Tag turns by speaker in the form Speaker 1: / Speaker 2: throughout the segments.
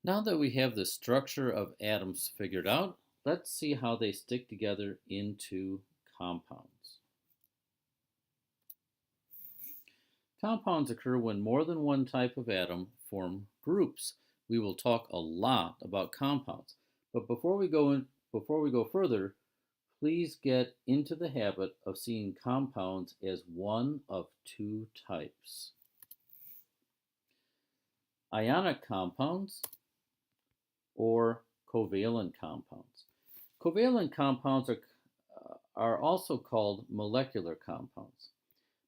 Speaker 1: Now that we have the structure of atoms figured out, let's see how they stick together into compounds. Compounds occur when more than one type of atom form groups. We will talk a lot about compounds, but before we go further, please get into the habit of seeing compounds as one of two types: ionic compounds or covalent compounds. Covalent compounds are also called molecular compounds.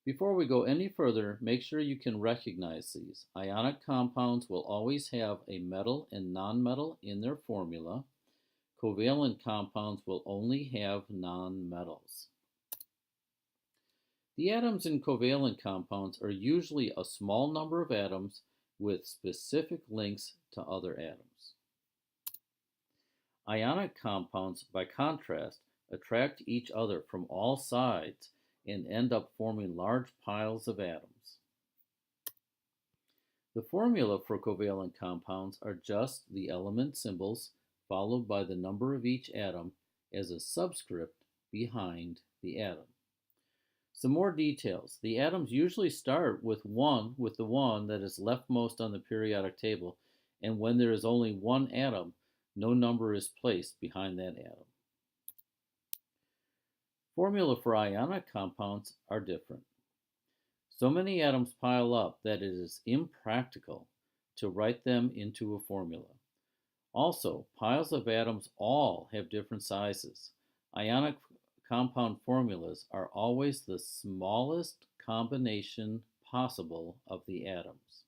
Speaker 1: Before we go any further, make sure you can recognize these. Ionic compounds will always have a metal and nonmetal in their formula. Covalent compounds will only have nonmetals. The atoms in covalent compounds are usually a small number of atoms with specific links to other atoms. Ionic compounds, by contrast, attract each other from all sides and end up forming large piles of atoms. The formula for covalent compounds are just the element symbols followed by the number of each atom as a subscript behind the atom. Some more details. The atoms usually start with the one that is leftmost on the periodic table, and when there is only one atom, no number is placed behind that atom. Formula for ionic compounds are different. So many atoms pile up that it is impractical to write them into a formula. Also, piles of atoms all have different sizes. Ionic compound formulas are always the smallest combination possible of the atoms.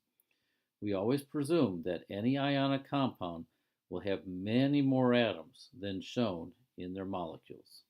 Speaker 1: We always presume that any ionic compound will have many more atoms than shown in their molecules.